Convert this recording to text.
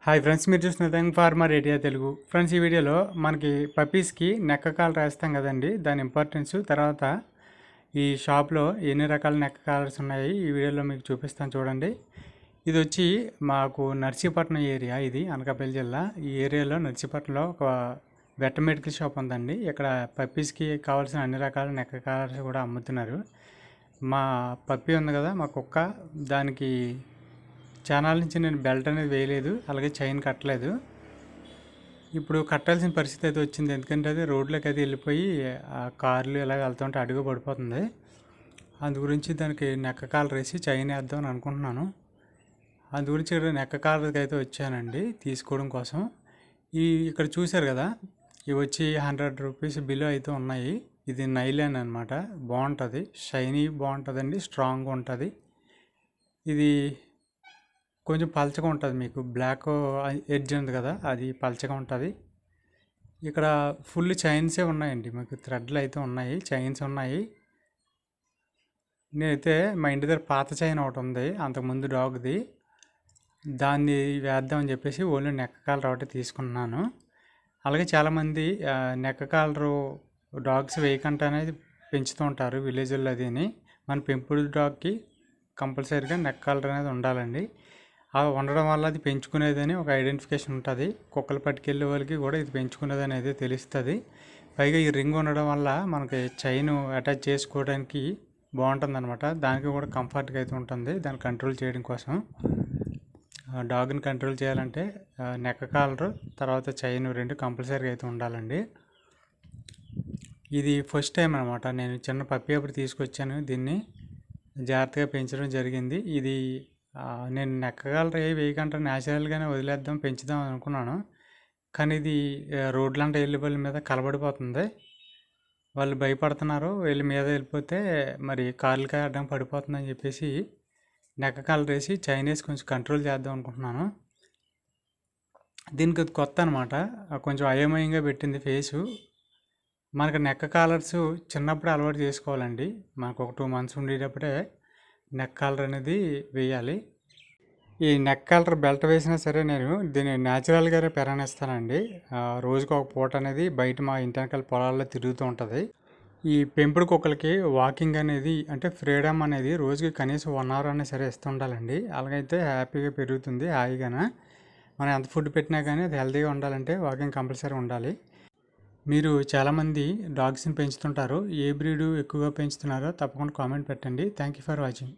Hi friends, మీరు చూస్తున్న young farmer area Telugu. Friends, ఈ వీడియోలో మనకి పప్పీస్కి నెక్క కాలు రాస్తాం కదండి, దాని ఇంపార్టెన్స్, తర్వాత ఈ షాప్లో ఎన్ని రకాల నెక్క కాలర్స్ ఉన్నాయి ఈ వీడియోలో మీకు చూపిస్తాను చూడండి. ఇది వచ్చి మాకు నర్సీపట్నం ఏరియా, ఇది అనకాపల్లి జిల్లా. ఈ ఏరియాలో నర్సీపట్నంలో ఒక వెట్ మెడికల్ షాప్ ఉందండి. ఇక్కడ పప్పీస్కి కావాల్సిన అన్ని రకాల నెక్క కాలర్స్ కూడా అమ్ముతున్నారు. మా పప్పీ ఉంది కదా, మా కుక్క, దానికి ఛానల్ నుంచి నేను బెల్ట్ అనేది వేయలేదు, అలాగే చైన్ కట్టలేదు. ఇప్పుడు కట్టాల్సిన పరిస్థితి అయితే వచ్చింది, ఎందుకంటే అది రోడ్లోకి అయితే వెళ్ళిపోయి ఆ కార్లు ఇలా వెళ్తుంటే అడుగు పడిపోతుంది. అందు గురించి దానికి నెక్క కాలర్ వేసి చైన్ వేద్దాం అని అనుకుంటున్నాను. అందు గురించి ఇక్కడ నెక్క కాలర్కి అయితే వచ్చానండి తీసుకోవడం కోసం. ఇక్కడ చూశారు కదా, ఇవి వచ్చి 100 రూపీస్ బిలో అయితే ఉన్నాయి. ఇది నైలాన్ అనమాట, బాగుంటుంది, షైనీ బాగుంటుందండి, స్ట్రాంగ్గా ఉంటుంది. ఇది కొంచెం పలచగా ఉంటుంది, మీకు బ్లాక్ ఎడ్జ్ ఉంది కదా, అది పలచగా ఉంటుంది. ఇక్కడ ఫుల్ చైన్సే ఉన్నాయండి, మీకు థ్రెడ్లు అయితే ఉన్నాయి, చైన్స్ ఉన్నాయి. నేనైతే మా ఇంటి దగ్గర పాత చైన్ ఒకటి ఉంది అంతకుముందు డాగ్ది, దాన్ని వేద్దామని చెప్పేసి ఓన్లీ నెక్క కాలర్ ఒకటి తీసుకున్నాను. అలాగే చాలామంది నెక్క కాలరు డాగ్స్ వేయకంట అనేది పెంచుతూ ఉంటారు విలేజ్లో. అదిని మన పెంపుడు డాగ్కి కంపల్సరీగా నెక్క కాలర్ అనేది ఉండాలండి. అలా ఉండడం వల్ల అది పెంచుకునేదని ఒక ఐడెంటిఫికేషన్ ఉంటుంది. కుక్కలు పట్టుకెళ్ళే వాళ్ళకి కూడా ఇది పెంచుకునేది అనేది తెలుస్తుంది. పైగా ఈ రింగ్ ఉండడం వల్ల మనకి చైన్ అటాచ్ చేసుకోవడానికి బాగుంటుంది అనమాట. దానికి కూడా కంఫర్ట్గా అయితే ఉంటుంది. దాన్ని కంట్రోల్ చేయడం కోసం, డాగ్ని కంట్రోల్ చేయాలంటే నెక్క కాలరు తర్వాత చైన్ రెండు కంపల్సరీగా అయితే ఉండాలండి. ఇది ఫస్ట్ టైం అనమాట, నేను చిన్న పప్పి అప్పుడు తీసుకొచ్చాను, దీన్ని జాగ్రత్తగా పెంచడం జరిగింది. ఇది నేను నెక్క కాలర్ వేయకుండా న్యాచురల్గానే వదిలేద్దాం, పెంచుదాం అనుకున్నాను. కానీ ఇది రోడ్లంటే వెళ్ళి వాళ్ళ మీద కలబడిపోతుంది, వాళ్ళు భయపడుతున్నారు. వెళ్ళి మీద వెళ్ళిపోతే మరి కార్లకి అడ్డం పడిపోతుందని చెప్పేసి నెక్క కాలర్ వేసి చైనీస్ కొంచెం కంట్రోల్ చేద్దాం అనుకుంటున్నాను. దీనికి అది కొత్త అనమాట, కొంచెం అయోమయంగా పెట్టింది ఫేసు. మనకు నెక్క కాలర్స్ చిన్నప్పుడే అలవాటు చేసుకోవాలండి. మనకు ఒక 2 months ఉండేటప్పుడే నెక్ కాలర్ అనేది వేయాలి. ఈ నెక్ కాలర్ బెల్ట్ వేసినా సరే నేను దీన్ని న్యాచురల్గానే పెరానిస్తానండి. రోజుకు ఒక పూట అనేది బయట మా ఇంటి వెనకాల పొలాల్లో తిరుగుతూ ఉంటుంది. ఈ పెంపుడు కుక్కలకి వాకింగ్ అనేది, అంటే ఫ్రీడమ్ అనేది రోజుకి కనీసం 1 hour అయినా సరే ఇస్తుండాలండి. అలాగైతే హ్యాపీగా పెరుగుతుంది హాయిగానే. మనం ఎంత ఫుడ్ పెట్టినా కానీ అది హెల్తీగా ఉండాలంటే వాకింగ్ కంపల్సరీ ఉండాలి. మీరు చాలామంది డాగ్స్ని పెంచుతుంటారు, ఏ బ్రీడ్ ఎక్కువగా పెంచుతున్నారో తప్పకుండా కామెంట్ పెట్టండి. Thank you for watching.